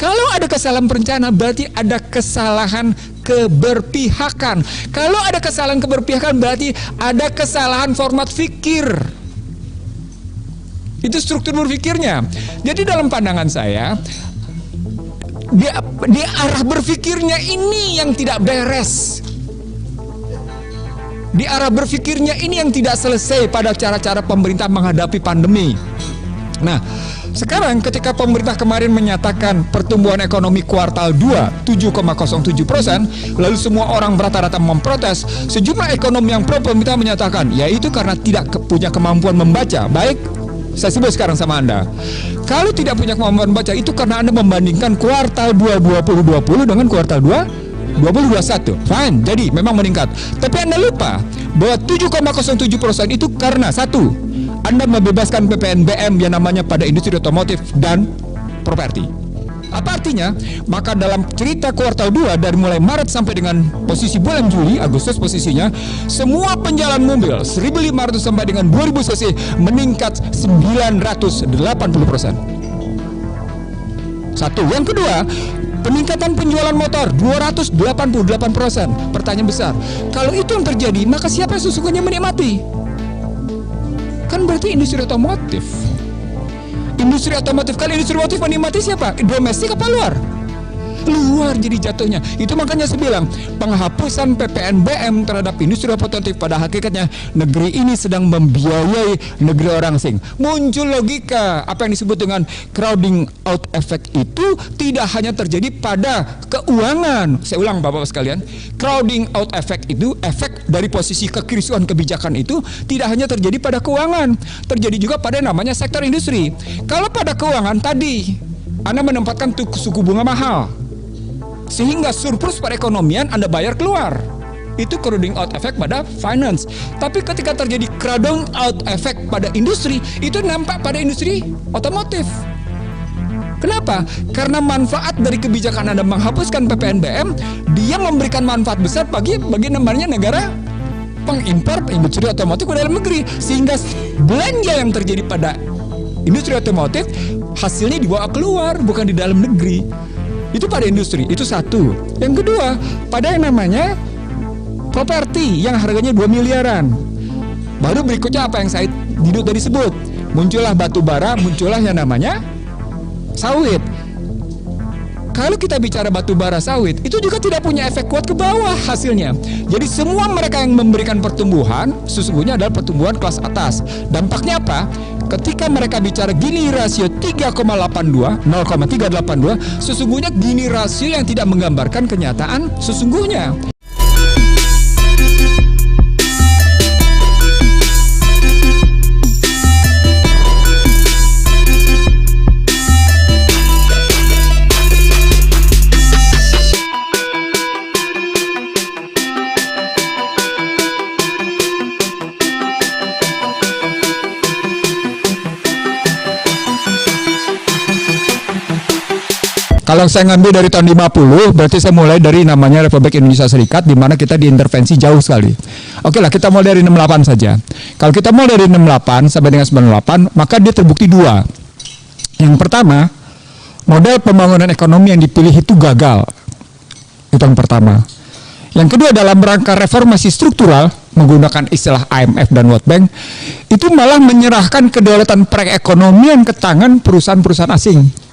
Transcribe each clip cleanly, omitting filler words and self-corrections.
Kalau ada kesalahan perencanaan berarti ada kesalahan keberpihakan. Kalau ada kesalahan keberpihakan berarti ada kesalahan format fikir. Itu struktur berpikirnya. Jadi dalam pandangan saya, di arah berpikirnya ini yang tidak beres. Di arah berpikirnya ini yang tidak selesai pada cara-cara pemerintah menghadapi pandemi. Nah, sekarang ketika pemerintah kemarin menyatakan pertumbuhan ekonomi kuartal 2 7,07%, lalu semua orang rata-rata memprotes, sejumlah ekonom yang pro pemerintah menyatakan, yaitu karena tidak punya kemampuan membaca. Baik, saya sebut sekarang sama Anda. Kalau tidak punya kemampuan membaca, itu karena Anda membandingkan kuartal 2 2020 dengan kuartal 2 2021. Fine, jadi memang meningkat. Tapi Anda lupa bahwa 7,07% itu karena satu, Anda membebaskan PPNBM yang namanya pada industri otomotif dan properti. Apa artinya? Maka dalam cerita kuartal 2 dari mulai Maret sampai dengan posisi bulan Juli, Agustus posisinya, semua penjalan mobil 1.500 sampai dengan 2.000 cc meningkat 980%. Satu. Yang kedua, peningkatan penjualan motor 288%. Pertanyaan besar, kalau itu yang terjadi, maka siapa yang sesungguhnya menikmati? Kan berarti industri otomotif. Industri otomotif, kalau industri otomotif menikmati siapa? Domestik apa luar? Luar jadi jatuhnya. Itu makanya saya bilang, penghapusan PPNBM terhadap industri otomotif pada hakikatnya negeri ini sedang membiayai negeri orang asing. Muncul logika apa yang disebut dengan crowding out effect itu tidak hanya terjadi pada keuangan. Saya ulang Bapak-Bapak sekalian, crowding out effect itu efek dari posisi kekrisruhan kebijakan itu tidak hanya terjadi pada keuangan, terjadi juga pada namanya sektor industri. Kalau pada keuangan tadi Anda menempatkan suku bunga mahal, sehingga surplus perekonomian Anda bayar keluar. Itu crowding out effect pada finance. Tapi ketika terjadi crowding out effect pada industri, itu nampak pada industri otomotif. Kenapa? Karena manfaat dari kebijakan Anda menghapuskan PPNBM, dia memberikan manfaat besar bagi namanya negara pengimpor industri otomotif ke dalam negeri, sehingga belanja yang terjadi pada industri otomotif hasilnya dibawa keluar, bukan di dalam negeri. Itu pada industri, itu satu. Yang kedua, pada yang namanya properti yang harganya 2 miliaran. Baru berikutnya apa yang saya tadi sebut, muncullah batu bara, muncullah yang namanya sawit. Kalau kita bicara batu bara sawit, itu juga tidak punya efek kuat ke bawah hasilnya. Jadi semua mereka yang memberikan pertumbuhan sesungguhnya adalah pertumbuhan kelas atas. Dampaknya apa? Ketika mereka bicara Gini rasio 3,82, 0,382, sesungguhnya Gini rasio yang tidak menggambarkan kenyataan sesungguhnya. Kalau saya ngambil dari tahun 50, berarti saya mulai dari namanya Republik Indonesia Serikat, di mana kita diintervensi jauh sekali. Oke lah, kita mulai dari 68 saja. Kalau kita mulai dari 68 sampai dengan 98, maka dia terbukti dua. Yang pertama, model pembangunan ekonomi yang dipilih itu gagal. Itu yang pertama. Yang kedua, dalam rangka reformasi struktural, menggunakan istilah IMF dan World Bank, itu malah menyerahkan kedaulatan perekonomian ke tangan perusahaan-perusahaan asing.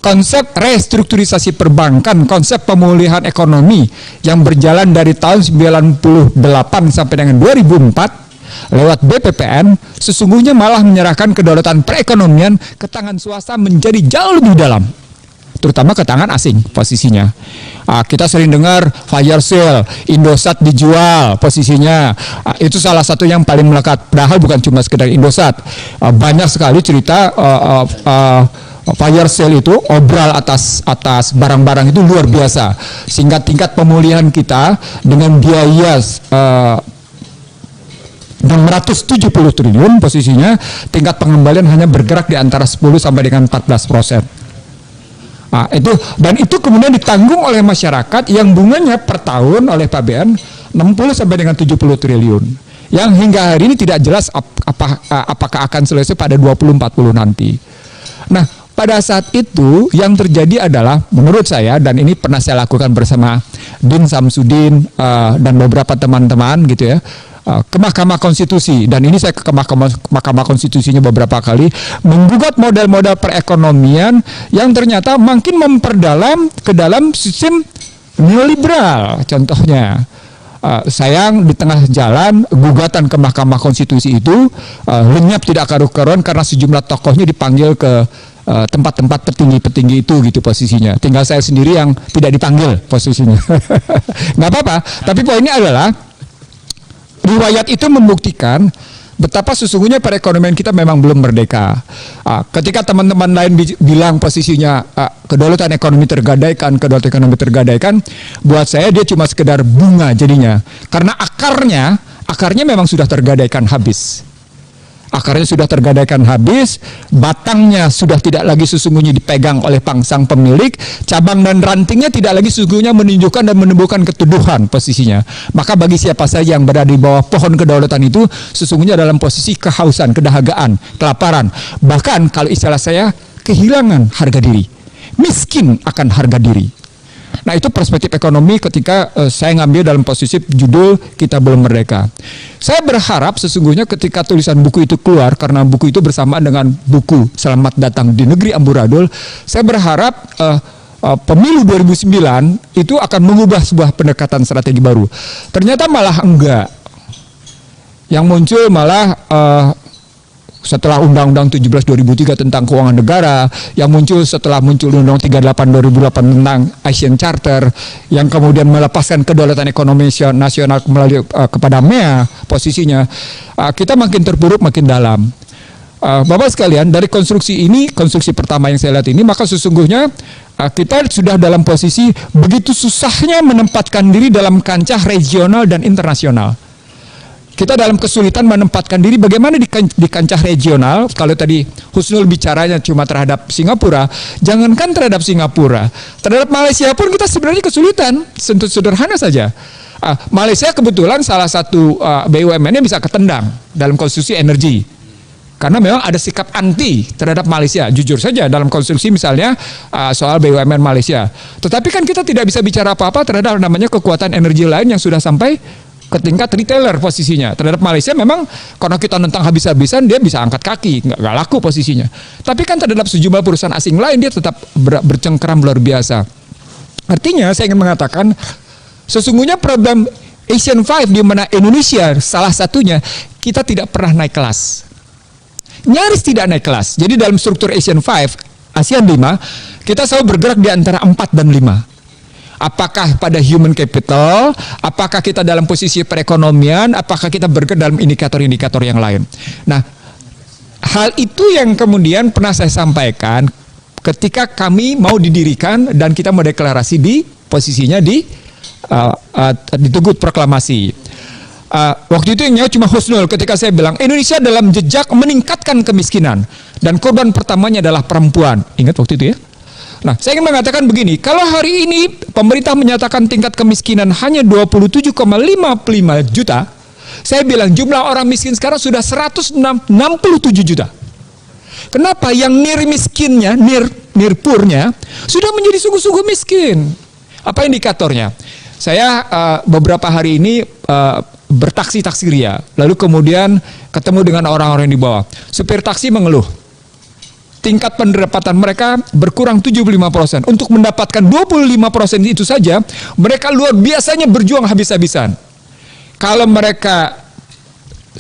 Konsep restrukturisasi perbankan, konsep pemulihan ekonomi yang berjalan dari tahun 98 sampai dengan 2004 lewat BPPN, sesungguhnya malah menyerahkan kedaulatan perekonomian ke tangan swasta menjadi jauh lebih dalam, terutama ke tangan asing posisinya. Kita sering dengar fire sale, Indosat dijual posisinya. Itu salah satu yang paling melekat, padahal bukan cuma sekedar Indosat. Banyak sekali cerita fire sale itu obral atas barang-barang itu luar biasa, sehingga tingkat pemulihan kita dengan biaya 670 triliun posisinya, tingkat pengembalian hanya bergerak di antara 10 sampai dengan 14%. Itu kemudian ditanggung oleh masyarakat yang bunganya per tahun oleh PBN 60 sampai dengan 70 triliun. Yang hingga hari ini tidak jelas apakah akan selesai pada 2040 nanti. Nah, pada saat itu yang terjadi adalah, menurut saya, dan ini pernah saya lakukan bersama Din Samsudin dan beberapa teman-teman gitu ya, ke Mahkamah Konstitusi, dan ini saya ke Mahkamah Konstitusinya beberapa kali, menggugat model-model perekonomian yang ternyata makin memperdalam ke dalam sistem neoliberal. Contohnya, sayang di tengah jalan gugatan ke Mahkamah Konstitusi itu lenyap tidak karu-karuan karena sejumlah tokohnya dipanggil ke tempat-tempat petinggi-petinggi itu gitu posisinya. Tinggal saya sendiri yang tidak dipanggil posisinya. Nggak apa-apa. Tapi poinnya adalah riwayat itu membuktikan betapa sesungguhnya perekonomian kita memang belum merdeka. Ketika teman-teman lain bilang posisinya kedaulatan ekonomi tergadaikan, buat saya dia cuma sekedar bunga jadinya. Karena akarnya memang sudah tergadaikan habis. Akarnya sudah tergadaikan habis, batangnya sudah tidak lagi sesungguhnya dipegang oleh sang pemilik, cabang dan rantingnya tidak lagi sesungguhnya menunjukkan dan menumbuhkan keteduhan posisinya. Maka bagi siapa saja yang berada di bawah pohon kedaulatan itu, sesungguhnya dalam posisi kehausan, kedahagaan, kelaparan. Bahkan kalau istilah saya, kehilangan harga diri. Miskin akan harga diri. Nah, itu perspektif ekonomi ketika saya ngambil dalam posisi judul Kita Belum Merdeka. Saya berharap sesungguhnya ketika tulisan buku itu keluar, karena buku itu bersamaan dengan buku Selamat Datang di Negeri Amburadul, saya berharap pemilu 2009 itu akan mengubah sebuah pendekatan strategi baru. Ternyata malah enggak. Yang muncul malah setelah Undang-Undang 17 2003 tentang keuangan negara, yang muncul setelah muncul Undang-Undang 38 2008 tentang Asian Charter, yang kemudian melepaskan kedaulatan ekonomi nasional melalui kepada MEA posisinya, kita makin terpuruk makin dalam. Bapak sekalian, dari konstruksi ini, konstruksi pertama yang saya lihat ini, maka sesungguhnya kita sudah dalam posisi begitu susahnya menempatkan diri dalam kancah regional dan internasional. Kita dalam kesulitan menempatkan diri bagaimana di kancah regional. Kalau tadi Husnul bicaranya cuma terhadap Singapura, jangankan terhadap Singapura, terhadap Malaysia pun kita sebenarnya kesulitan. Sederhana saja. Malaysia kebetulan salah satu BUMN-nya bisa ketendang dalam konstruksi energi. Karena memang ada sikap anti terhadap Malaysia. Jujur saja dalam konstruksi misalnya soal BUMN Malaysia. Tetapi kan kita tidak bisa bicara apa-apa terhadap namanya kekuatan energi lain yang sudah sampai ke tingkat retailer posisinya. Terhadap Malaysia memang karena kita nentang habis-habisan, dia bisa angkat kaki, nggak laku posisinya. Tapi kan terhadap sejumlah perusahaan asing lain dia tetap bercengkeram luar biasa. Artinya saya ingin mengatakan sesungguhnya problem Asian Five di mana Indonesia salah satunya, kita tidak pernah naik kelas. Nyaris tidak naik kelas. Jadi dalam struktur Asian Five, ASEAN 5, kita selalu bergerak di antara 4 dan 5. Apakah pada human capital, apakah kita dalam posisi perekonomian, apakah kita bergerak dalam indikator-indikator yang lain. Nah, hal itu yang kemudian pernah saya sampaikan ketika kami mau didirikan dan kita mau deklarasi di posisinya di Teguh Proklamasi. Waktu itu yang cuma Husnul ketika saya bilang Indonesia dalam jejak meningkatkan kemiskinan dan korban pertamanya adalah perempuan. Ingat waktu itu ya? Nah, saya ingin mengatakan begini, kalau hari ini pemerintah menyatakan tingkat kemiskinan hanya 27,55 juta, saya bilang jumlah orang miskin sekarang sudah 167 juta. Kenapa? Yang nir miskinnya, nir purnya, sudah menjadi sungguh-sungguh miskin. Apa indikatornya? Saya beberapa hari ini bertaksi-taksi ria, lalu kemudian ketemu dengan orang-orang di bawah. Supir taksi mengeluh. Tingkat pendapatan mereka berkurang 75%. Untuk mendapatkan 25% itu saja, mereka luar biasanya berjuang habis-habisan. Kalau mereka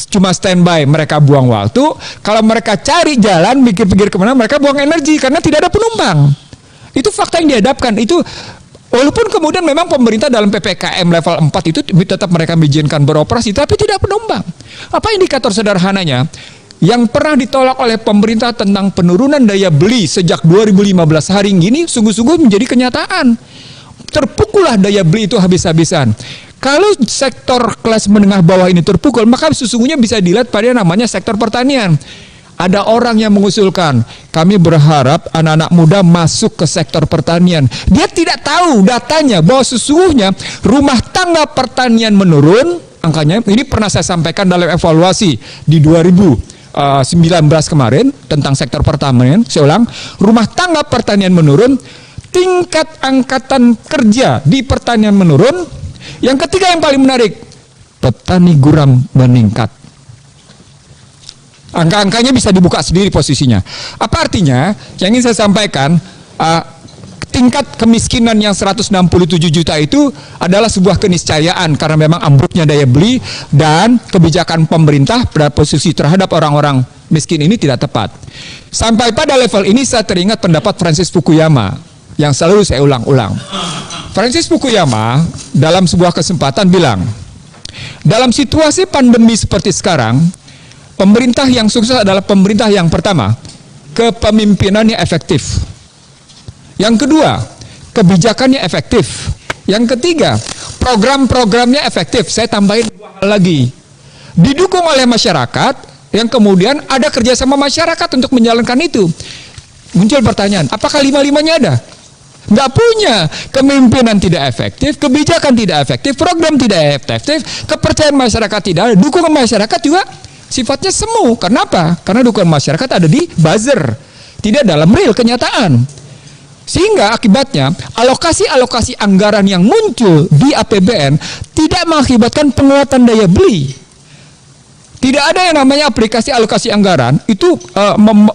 cuma standby, mereka buang waktu. Kalau mereka cari jalan, pikir-pikir kemana, mereka buang energi karena tidak ada penumpang. Itu fakta yang dihadapkan. Itu walaupun kemudian memang pemerintah dalam PPKM level 4 itu tetap mereka mengizinkan beroperasi, tapi tidak penumpang. Apa indikator sederhananya? Yang pernah ditolak oleh pemerintah tentang penurunan daya beli sejak 2015 hari ini sungguh-sungguh menjadi kenyataan. Terpukullah daya beli itu habis-habisan. Kalau sektor kelas menengah bawah ini terpukul, maka sesungguhnya bisa dilihat pada namanya sektor pertanian. Ada orang yang mengusulkan, kami berharap anak-anak muda masuk ke sektor pertanian. Dia tidak tahu datanya bahwa sesungguhnya rumah tangga pertanian menurun, angkanya ini pernah saya sampaikan dalam evaluasi di 2000. 19 kemarin tentang sektor pertanian, saya ulang, rumah tangga pertanian menurun, tingkat angkatan kerja di pertanian menurun. Yang ketiga yang paling menarik, petani guram meningkat. Angka-angkanya bisa dibuka sendiri posisinya. Apa artinya? Yang ingin saya sampaikan, tingkat kemiskinan yang 167 juta itu adalah sebuah keniscayaan karena memang ambruknya daya beli dan kebijakan pemerintah pada posisi terhadap orang-orang miskin ini tidak tepat. Sampai pada level ini saya teringat pendapat Francis Fukuyama yang selalu saya ulang-ulang. Francis Fukuyama dalam sebuah kesempatan bilang, dalam situasi pandemi seperti sekarang, pemerintah yang sukses adalah pemerintah yang pertama, kepemimpinannya efektif. Yang kedua, kebijakannya efektif. Yang ketiga, program-programnya efektif. Saya tambahin 2 hal lagi. Didukung oleh masyarakat, yang kemudian ada kerjasama masyarakat untuk menjalankan itu. Muncul pertanyaan, apakah 5-5-nya ada? Nggak punya. Kepemimpinan tidak efektif, kebijakan tidak efektif, program tidak efektif, kepercayaan masyarakat tidak ada, dukungan masyarakat juga sifatnya semu. Kenapa? Karena dukungan masyarakat ada di buzzer, tidak dalam real kenyataan. Sehingga akibatnya alokasi-alokasi anggaran yang muncul di APBN tidak mengakibatkan penguatan daya beli. Tidak ada yang namanya aplikasi alokasi anggaran itu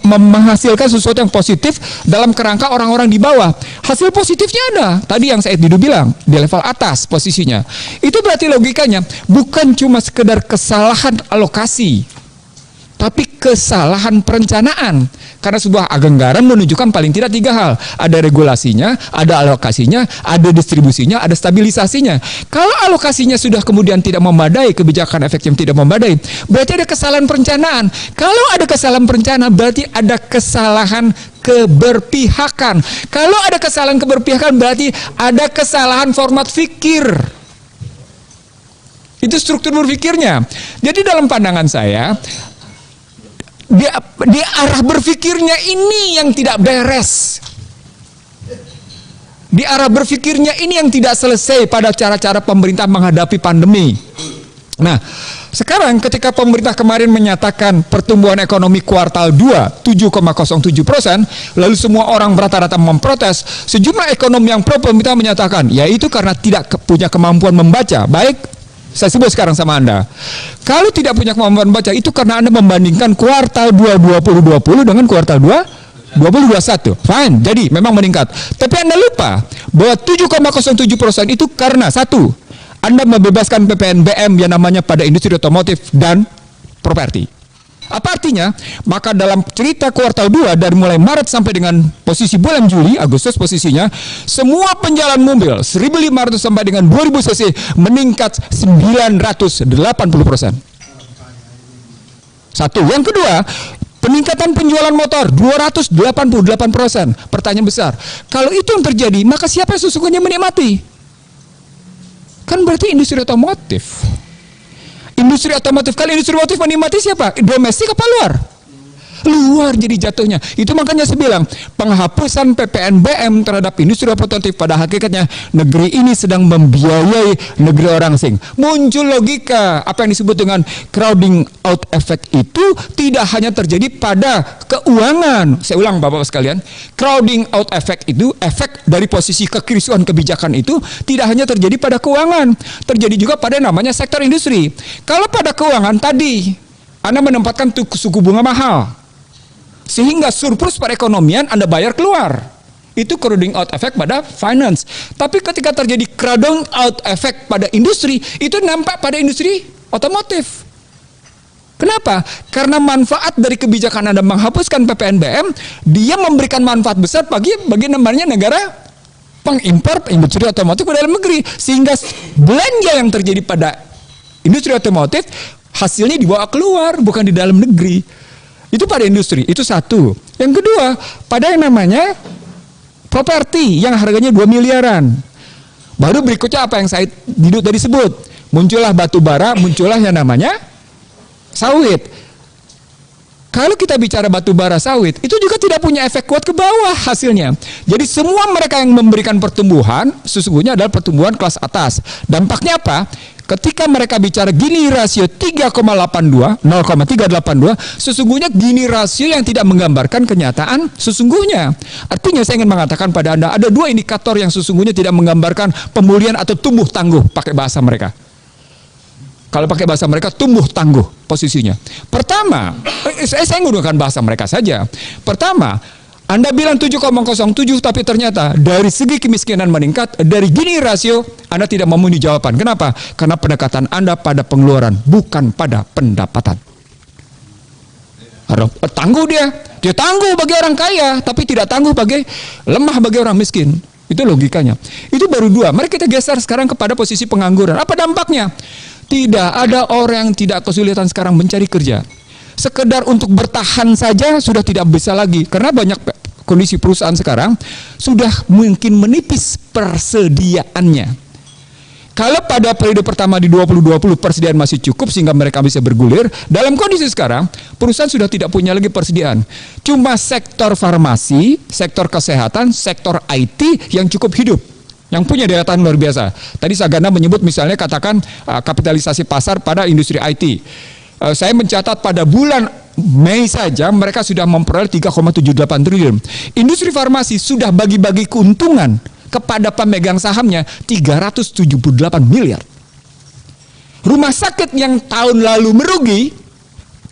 menghasilkan sesuatu yang positif dalam kerangka orang-orang di bawah. Hasil positifnya ada. Tadi yang Said Didu bilang di level atas posisinya. Itu berarti logikanya bukan cuma sekedar kesalahan alokasi, tapi kesalahan perencanaan. Karena sebuah anggaran menunjukkan paling tidak 3 hal. Ada regulasinya, ada alokasinya, ada distribusinya, ada stabilisasinya. Kalau alokasinya sudah kemudian tidak memadai, kebijakan efektif tidak memadai, berarti ada kesalahan perencanaan. Kalau ada kesalahan perencanaan, berarti ada kesalahan keberpihakan. Kalau ada kesalahan keberpihakan, berarti ada kesalahan format fikir. Itu struktur berpikirnya. Jadi dalam pandangan saya, di arah berpikirnya ini yang tidak beres. Di arah berpikirnya ini yang tidak selesai pada cara-cara pemerintah menghadapi pandemi. Nah, sekarang ketika pemerintah kemarin menyatakan pertumbuhan ekonomi kuartal 2 7,07%, lalu semua orang rata-rata memprotes, sejumlah ekonom yang pro pemerintah menyatakan, yaitu karena tidak punya kemampuan membaca. Baik, saya sebut sekarang sama Anda. Kalau tidak punya kemampuan membaca, itu karena Anda membandingkan kuartal 2 2020 dengan kuartal 2 2021. Fine, jadi memang meningkat. Tapi Anda lupa bahwa 7,07% itu karena satu, Anda membebaskan PPNBM yang namanya pada industri otomotif dan properti. Apa artinya? Maka dalam cerita kuartal 2 dari mulai Maret sampai dengan posisi bulan Juli, Agustus posisinya, semua penjualan mobil 1.500 sampai dengan 2.000 cc meningkat 980%. Satu. Yang kedua, peningkatan penjualan motor 288%. Pertanyaan besar, kalau itu yang terjadi, maka siapa yang sesungguhnya menikmati? Kan berarti industri otomotif. Industri otomotif, kalau industri otomotif menikmati siapa? Domestik apa luar? Luar jadi jatuhnya. Itu makanya saya bilang, penghapusan PPNBM terhadap industri otomotif pada hakikatnya negeri ini sedang membiayai negeri orang asing. Muncul logika apa yang disebut dengan crowding out effect itu tidak hanya terjadi pada keuangan. Saya ulang Bapak-Bapak sekalian, crowding out effect itu efek dari posisi kekrisruhan kebijakan itu tidak hanya terjadi pada keuangan, terjadi juga pada namanya sektor industri. Kalau pada keuangan tadi Anda menempatkan suku bunga mahal, sehingga surplus perekonomian Anda bayar keluar. Itu crowding out effect pada finance. Tapi ketika terjadi crowding out effect pada industri, itu nampak pada industri otomotif. Kenapa? Karena manfaat dari kebijakan Anda menghapuskan PPNBM, dia memberikan manfaat besar bagi namanya negara pengimpor industri otomotif ke dalam negeri. Sehingga belanja yang terjadi pada industri otomotif, hasilnya dibawa keluar, bukan di dalam negeri. Itu pada industri, itu satu. Yang kedua, pada yang namanya properti yang harganya 2 miliaran. Baru berikutnya apa yang saya tadi sebut. Muncullah batu bara, muncullah yang namanya sawit. Kalau kita bicara batu bara sawit, itu juga tidak punya efek kuat ke bawah hasilnya. Jadi semua mereka yang memberikan pertumbuhan, sesungguhnya adalah pertumbuhan kelas atas. Dampaknya apa? Ketika mereka bicara Gini rasio 0,382, sesungguhnya Gini rasio yang tidak menggambarkan kenyataan sesungguhnya. Artinya saya ingin mengatakan pada Anda, ada dua indikator yang sesungguhnya tidak menggambarkan pemulihan atau tumbuh tangguh pakai bahasa mereka. Kalau pakai bahasa mereka, tumbuh tangguh posisinya. Pertama, saya menggunakan bahasa mereka saja. Pertama, Anda bilang 7,07, tapi ternyata dari segi kemiskinan meningkat, dari Gini rasio, Anda tidak memenuhi jawaban. Kenapa? Karena pendekatan Anda pada pengeluaran, bukan pada pendapatan. Tangguh dia tangguh bagi orang kaya, tapi tidak tangguh bagi lemah bagi orang miskin. Itu logikanya. Itu baru dua. Mari kita geser sekarang kepada posisi pengangguran. Apa dampaknya? Tidak ada orang yang tidak kesulitan sekarang mencari kerja. Sekedar untuk bertahan saja sudah tidak bisa lagi. Karena banyak kondisi perusahaan sekarang sudah mungkin menipis persediaannya. Kalau pada periode pertama di 2020 persediaan masih cukup sehingga mereka bisa bergulir, dalam kondisi sekarang perusahaan sudah tidak punya lagi persediaan. Cuma sektor farmasi, sektor kesehatan, sektor IT yang cukup hidup, yang punya daya tahan luar biasa. Tadi Sagana menyebut misalnya katakan kapitalisasi pasar pada industri IT. Saya mencatat pada bulan Mei saja mereka sudah memperoleh 3,78 triliun. Industri farmasi sudah bagi-bagi keuntungan kepada pemegang sahamnya 378 miliar. Rumah sakit yang tahun lalu merugi,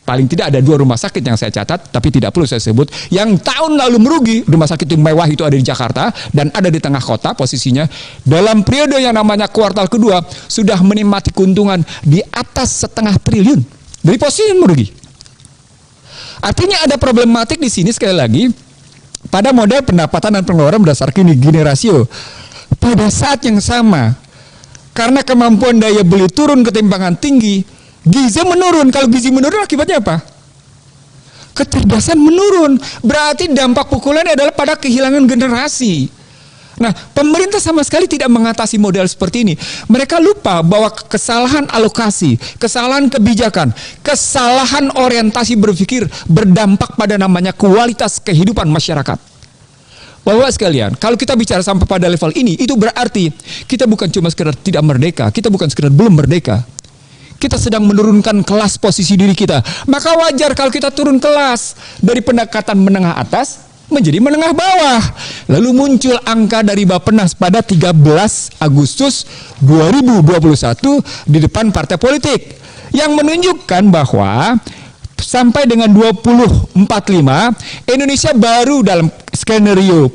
paling tidak ada 2 rumah sakit yang saya catat, tapi tidak perlu saya sebut, yang tahun lalu merugi, rumah sakit yang mewah itu ada di Jakarta dan ada di tengah kota posisinya, dalam periode yang namanya kuartal kedua sudah menikmati keuntungan di atas 0,5 triliun dari posisi yang merugi. Artinya ada problematik di sini sekali lagi pada model pendapatan dan pengeluaran berdasarkan Gini rasio. Pada saat yang sama, karena kemampuan daya beli turun, ketimpangan tinggi, gizi menurun. Kalau gizi menurun akibatnya apa? Kecerdasan menurun. Berarti dampak pukulannya adalah pada kehilangan generasi. Nah, pemerintah sama sekali tidak mengatasi model seperti ini. Mereka lupa bahwa kesalahan alokasi, kesalahan kebijakan, kesalahan orientasi berpikir berdampak pada namanya kualitas kehidupan masyarakat. Bapak sekalian, kalau kita bicara sampai pada level ini, itu berarti kita bukan cuma sekedar tidak merdeka, kita bukan sekedar belum merdeka. Kita sedang menurunkan kelas posisi diri kita. Maka wajar kalau kita turun kelas dari pendekatan menengah atas menjadi menengah bawah. Lalu muncul angka dari Bappenas pada 13 Agustus 2021 di depan partai politik yang menunjukkan bahwa sampai dengan 2045 Indonesia baru dalam skenario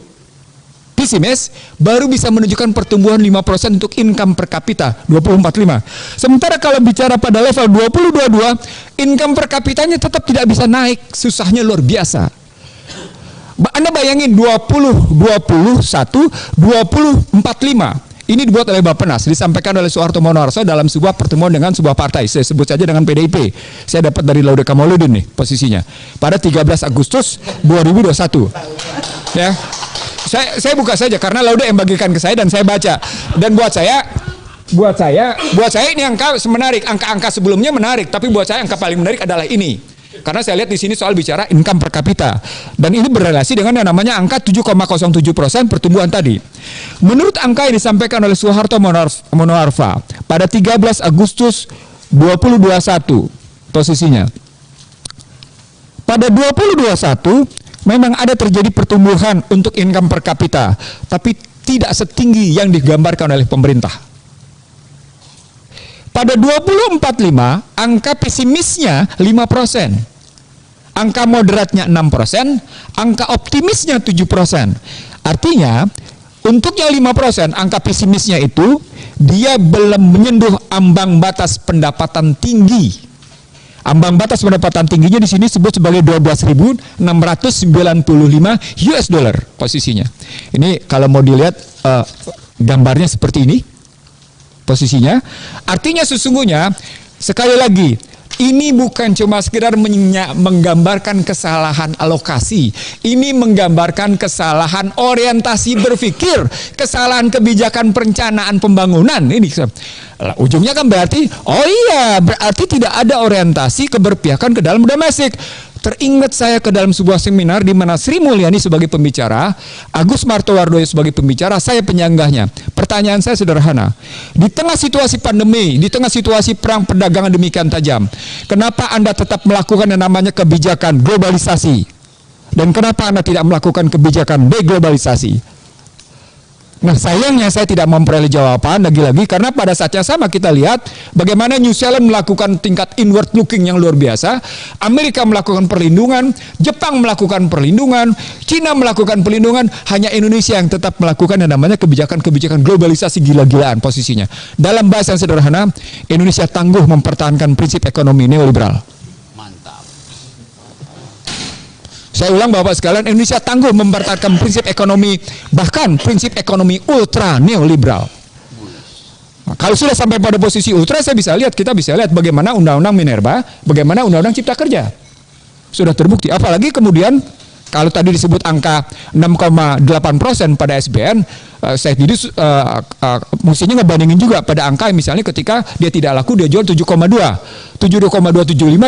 pesimis baru bisa menunjukkan pertumbuhan 5% untuk income per kapita 2045. Sementara kalau bicara pada level 2022 income per kapitanya tetap tidak bisa naik, susahnya luar biasa. Anda bayangin 2021 2045 ini dibuat oleh Bappenas, disampaikan oleh Soeharto Monoarfa dalam sebuah pertemuan dengan sebuah partai, saya sebut saja dengan PDIP. Saya dapat dari Laude Kamaludin nih posisinya pada 13 Agustus 2021 ya. Saya buka saja karena Laude yang bagikan ke saya dan saya baca, dan buat saya ini angka menarik. Angka-angka sebelumnya menarik, tapi buat saya angka paling menarik adalah ini. Karena saya lihat di sini soal bicara income per kapita dan ini berrelasi dengan yang namanya angka 7,07% pertumbuhan tadi. Menurut angka yang disampaikan oleh Soeharto Monoarfa pada 13 Agustus 2021 posisinya. Pada 2021 memang ada terjadi pertumbuhan untuk income per kapita, tapi tidak setinggi yang digambarkan oleh pemerintah. Pada 2045, angka pesimisnya 5%, angka moderatnya 6%, angka optimisnya 7%. Artinya, untuk yang 5%, angka pesimisnya itu, dia belum menyentuh ambang batas pendapatan tinggi. Ambang batas pendapatan tingginya di sini disebut sebagai 12.695 US dollar posisinya. Ini kalau mau dilihat gambarnya seperti ini. Posisinya, artinya sesungguhnya sekali lagi ini bukan cuma sekedar menggambarkan kesalahan alokasi, ini menggambarkan kesalahan orientasi berpikir, kesalahan kebijakan perencanaan pembangunan. Ini ujungnya kan berarti, oh iya, berarti tidak ada orientasi keberpihakan ke dalam domestik. teringat saya ke dalam sebuah seminar di mana Sri Mulyani sebagai pembicara, Agus Martowardoyo sebagai pembicara, saya penyanggahnya. Pertanyaan saya sederhana. Di tengah situasi pandemi, di tengah situasi perang perdagangan demikian tajam, kenapa Anda tetap melakukan yang namanya kebijakan globalisasi? Dan kenapa Anda tidak melakukan kebijakan deglobalisasi? Nah, sayangnya saya tidak memperoleh jawaban lagi-lagi karena pada saat yang sama kita lihat bagaimana New Zealand melakukan tingkat inward looking yang luar biasa, Amerika melakukan perlindungan, Jepang melakukan perlindungan, Cina melakukan perlindungan, hanya Indonesia yang tetap melakukan yang namanya kebijakan-kebijakan globalisasi gila-gilaan posisinya. Dalam bahasa yang sederhana, Indonesia tangguh mempertahankan prinsip ekonomi neoliberal. Saya ulang Bapak sekalian, Indonesia tangguh mempertahankan prinsip ekonomi, bahkan prinsip ekonomi ultra neoliberal. Nah, kalau sudah sampai pada posisi ultra, kita bisa lihat bagaimana Undang-Undang Minerba, bagaimana Undang-Undang Cipta Kerja. Sudah terbukti. Apalagi kemudian, kalau tadi disebut angka 6,8% pada SBN, saya jadi mestinya ngebandingin juga pada angka misalnya ketika dia tidak laku, dia jual 7,275,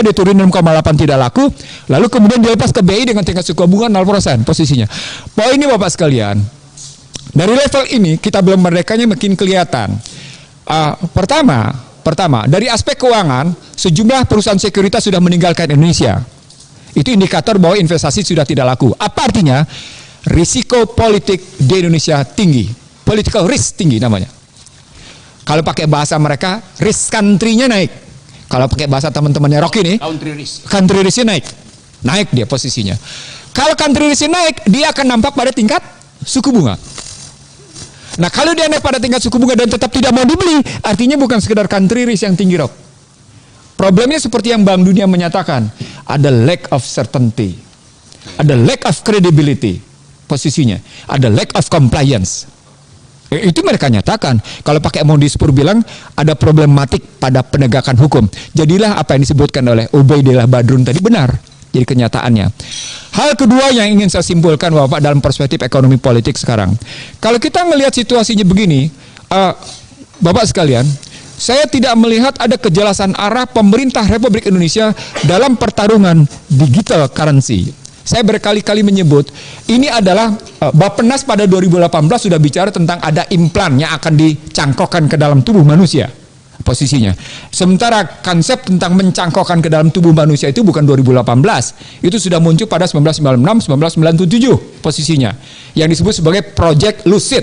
dia turun 6,8 tidak laku, lalu kemudian dilepas ke BI dengan tingkat suku bunga 0% posisinya. Poin ini Bapak sekalian, dari level ini kita belum merdekanya makin kelihatan. Pertama, dari aspek keuangan, sejumlah perusahaan sekuritas sudah meninggalkan Indonesia. Itu indikator bahwa investasi sudah tidak laku. Apa artinya? Risiko politik di Indonesia tinggi. Political risk tinggi namanya. Kalau pakai bahasa mereka, risk country-nya naik. Kalau pakai bahasa teman-temannya Rocky nih, country risk-nya naik. Naik dia posisinya. Kalau country risk-nya naik, dia akan nampak pada tingkat suku bunga. Nah, kalau dia naik pada tingkat suku bunga dan tetap tidak mau dibeli, artinya bukan sekedar country risk yang tinggi, Rock. Problemnya seperti yang Bank Dunia menyatakan, ada lack of certainty, ada lack of credibility posisinya, ada lack of compliance. Itu mereka nyatakan. Kalau pakai Mondispur bilang ada problematik pada penegakan hukum. Jadilah apa yang disebutkan oleh Ubaidillah Badrun tadi benar. Jadi kenyataannya. Hal kedua yang ingin saya simpulkan Bapak dalam perspektif ekonomi politik sekarang. Kalau kita melihat situasinya begini, Bapak sekalian, saya tidak melihat ada kejelasan arah pemerintah Republik Indonesia dalam pertarungan digital currency. Saya berkali-kali menyebut, ini adalah Bappenas pada 2018 sudah bicara tentang ada implan yang akan dicangkokkan ke dalam tubuh manusia. Posisinya. Sementara konsep tentang mencangkokkan ke dalam tubuh manusia itu bukan 2018. Itu sudah muncul pada 1996, 1997 posisinya. Yang disebut sebagai Project Lucid.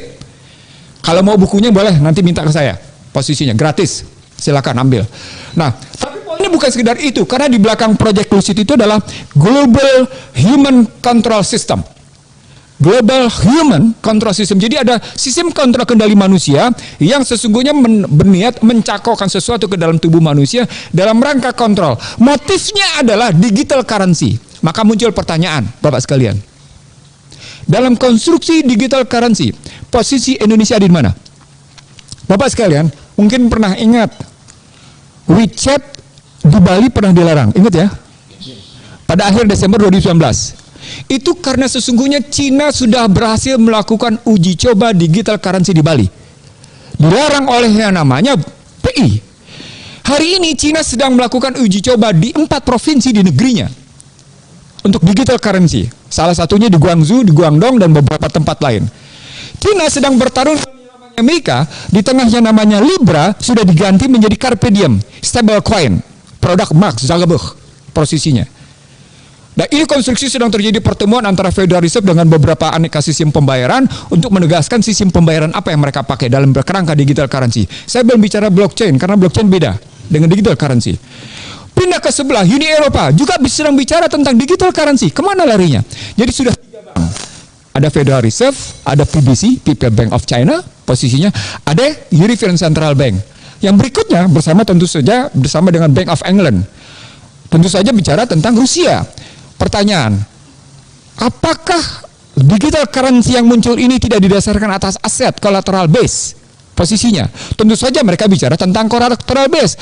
Kalau mau bukunya boleh nanti minta ke saya. Posisinya gratis. Silakan ambil. Nah, tapi poinnya bukan sekedar itu, karena di belakang Project Lucid itu adalah Global Human Control System. Global Human Control System. Jadi ada sistem kontrol kendali manusia yang sesungguhnya berniat mencangkokkan sesuatu ke dalam tubuh manusia dalam rangka kontrol. Motifnya adalah digital currency. Maka muncul pertanyaan, Bapak sekalian. Dalam konstruksi digital currency, posisi Indonesia di mana? Bapak sekalian, mungkin pernah ingat WeChat di Bali pernah dilarang. Ingat ya? Pada akhir Desember 2019. Itu karena sesungguhnya Cina sudah berhasil melakukan uji coba digital currency di Bali. Dilarang oleh yang namanya PI. Hari ini Cina sedang melakukan uji coba di 4 provinsi di negerinya untuk digital currency. Salah satunya di Guangzhou, di Guangdong, dan beberapa tempat lain. Cina sedang bertarung dengan Amerika. Di tengahnya namanya Libra sudah diganti menjadi Carpe Diem, stable coin, produk Mark Zuckerberg posisinya. Nah, ini konstruksi sedang terjadi pertemuan antara Federal Reserve dengan beberapa aneka sistem pembayaran untuk menegaskan sistem pembayaran apa yang mereka pakai dalam kerangka digital currency. Saya belum bicara blockchain karena blockchain beda dengan digital currency. Pindah ke sebelah, Uni Eropa juga sedang bicara tentang digital currency. Kemana larinya? Jadi sudah 3 bank. Ada Federal Reserve, ada PBC, People Bank of China, posisinya. Ada European Central Bank. Yang berikutnya tentu saja bersama dengan Bank of England. Tentu saja bicara tentang Rusia. Pertanyaan, apakah digital currency yang muncul ini tidak didasarkan atas aset collateral base posisinya? Tentu saja mereka bicara tentang collateral base.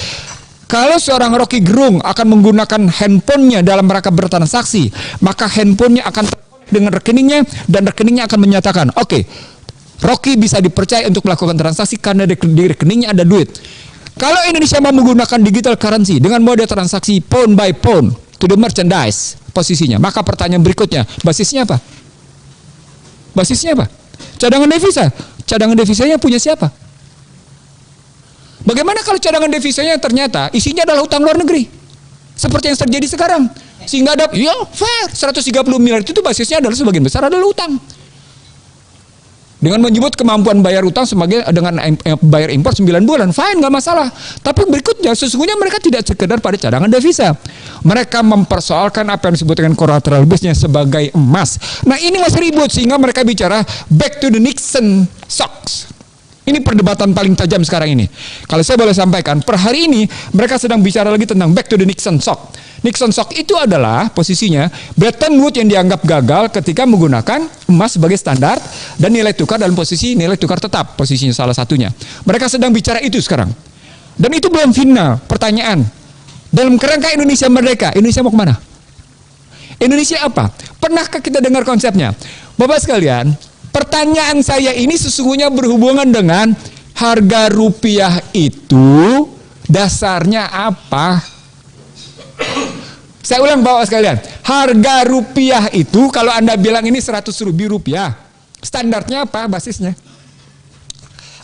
Kalau seorang Rocky Gerung akan menggunakan handphonenya dalam rangka bertransaksi, maka handphonenya akan terkonek dengan rekeningnya dan rekeningnya akan menyatakan, oke, Rocky bisa dipercaya untuk melakukan transaksi karena di rekeningnya ada duit. Kalau Indonesia mau menggunakan digital currency dengan mode transaksi pound by pound to the merchandise, posisinya. Maka pertanyaan berikutnya, basisnya apa? Basisnya apa? Cadangan devisa. Cadangan devisanya punya siapa? Bagaimana kalau cadangan devisanya ternyata isinya adalah utang luar negeri? Seperti yang terjadi sekarang. Sehingga ada, ya fair, 130 miliar itu basisnya adalah sebagian besar adalah utang. Dengan menyebut kemampuan bayar utang sebagai dengan bayar impor 9 bulan, fine, nggak masalah. Tapi berikutnya sesungguhnya mereka tidak sekedar pada cadangan devisa. Mereka mempersoalkan apa yang disebut dengan collateral base-nya sebagai emas. Nah ini masih ribut sehingga mereka bicara back to the Nixon shocks. Ini perdebatan paling tajam sekarang ini. Kalau saya boleh sampaikan, per hari ini mereka sedang bicara lagi tentang back to the Nixon shock. Nixon shock itu adalah posisinya Bretton Woods yang dianggap gagal ketika menggunakan emas sebagai standar dan nilai tukar dalam posisi nilai tukar tetap, posisinya salah satunya. Mereka sedang bicara itu sekarang. Dan itu belum final. Pertanyaan, dalam kerangka Indonesia merdeka, Indonesia mau kemana? Indonesia apa? Pernahkah kita dengar konsepnya? Bapak sekalian, pertanyaan saya ini sesungguhnya berhubungan dengan harga rupiah itu dasarnya apa? Saya ulang Bapak sekalian, harga rupiah itu kalau Anda bilang ini 100 ribu rupiah, standarnya apa basisnya?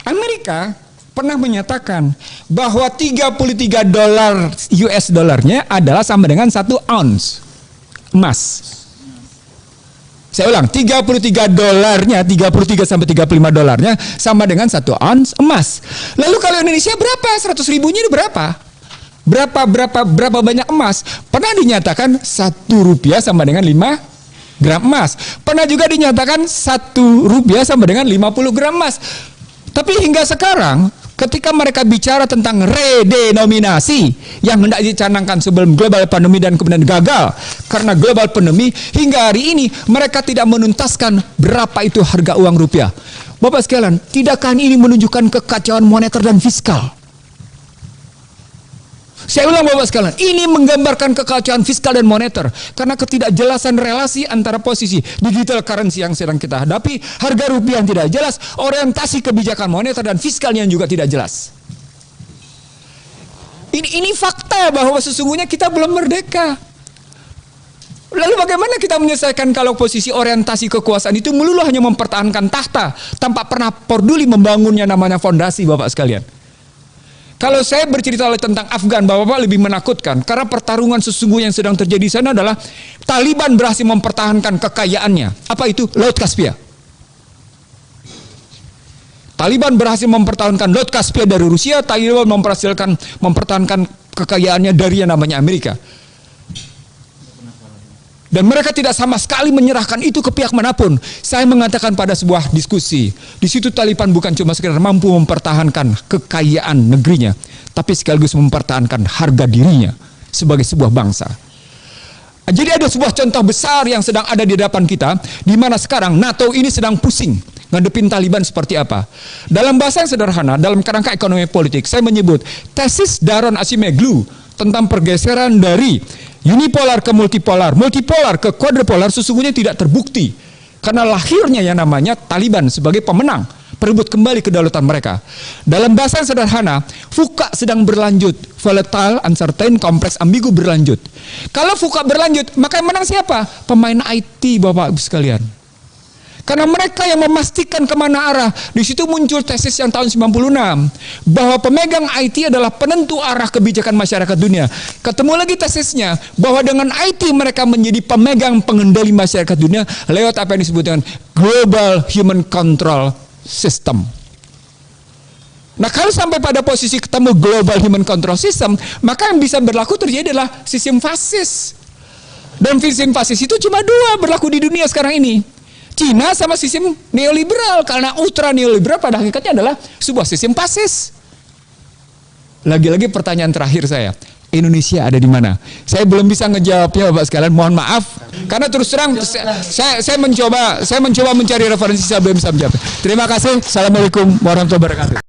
Amerika pernah menyatakan bahwa 33 dolar US dollarnya adalah sama dengan 1 ounce emas. Saya ulang, 33 dolarnya, 33 sampai 35 dolarnya sama dengan 1 ounce emas. Lalu kalau Indonesia berapa? 100 ribunya itu berapa? Berapa banyak emas? Pernah dinyatakan 1 rupiah sama dengan 5 gram emas. Pernah juga dinyatakan 1 rupiah sama dengan 50 gram emas. Tapi hingga sekarang, ketika mereka bicara tentang redenominasi yang hendak dicanangkan sebelum global pandemi dan kemudian gagal karena global pandemi, hingga hari ini mereka tidak menuntaskan berapa itu harga uang rupiah. Bapak sekalian, tidakkah ini menunjukkan kekacauan moneter dan fiskal? Saya ulang Bapak sekalian, ini menggambarkan kekacauan fiskal dan moneter karena ketidakjelasan relasi antara posisi digital currency yang sedang kita hadapi, harga rupiah yang tidak jelas, orientasi kebijakan moneter dan fiskalnya yang juga tidak jelas. Ini fakta bahwa sesungguhnya kita belum merdeka. Lalu bagaimana kita menyelesaikan kalau posisi orientasi kekuasaan itu melulu hanya mempertahankan tahta tanpa pernah peduli membangunnya namanya fondasi Bapak sekalian? Kalau saya bercerita tentang Afgan, Bapak-Bapak lebih menakutkan karena pertarungan sesungguhnya yang sedang terjadi di sana adalah Taliban berhasil mempertahankan kekayaannya. Apa itu? Laut Kaspia. Taliban berhasil mempertahankan Laut Kaspia dari Rusia, Taliban mempertahankan kekayaannya dari yang namanya Amerika. Dan mereka tidak sama sekali menyerahkan itu ke pihak manapun. Saya mengatakan pada sebuah diskusi, di situ Taliban bukan cuma sekedar mampu mempertahankan kekayaan negerinya, tapi sekaligus mempertahankan harga dirinya sebagai sebuah bangsa. Jadi ada sebuah contoh besar yang sedang ada di hadapan kita, di mana sekarang NATO ini sedang pusing ngadepin Taliban seperti apa. Dalam bahasa yang sederhana, dalam kerangka ekonomi politik, saya menyebut tesis Daron Acemoglu tentang pergeseran dari unipolar ke multipolar, multipolar ke quadripolar sesungguhnya tidak terbukti karena lahirnya yang namanya Taliban sebagai pemenang perebut kembali kedaulatan mereka. Dalam bahasa yang sederhana, VUCA sedang berlanjut, volatile, uncertain, kompleks, ambigu berlanjut. Kalau VUCA berlanjut, maka yang menang siapa? Pemain IT Bapak sekalian. Karena mereka yang memastikan kemana arah. Di situ muncul tesis yang tahun 96 bahwa pemegang IT adalah penentu arah kebijakan masyarakat dunia. Ketemu lagi tesisnya bahwa dengan IT mereka menjadi pemegang pengendali masyarakat dunia lewat apa yang disebut dengan Global Human Control System. Nah kalau sampai pada posisi ketemu Global Human Control System, maka yang bisa berlaku terjadi adalah sistem fasis. Dan sistem fasis itu cuma 2 berlaku di dunia sekarang ini. Cina sama sistem neoliberal, karena ultra neoliberal pada hakikatnya adalah sebuah sistem fasis. Lagi-lagi pertanyaan terakhir saya, Indonesia ada di mana? Saya belum bisa ngejawabnya Bapak sekalian, mohon maaf. Karena terus terang saya mencoba mencari referensi, saya belum bisa menjawab. Terima kasih. Assalamualaikum warahmatullahi wabarakatuh.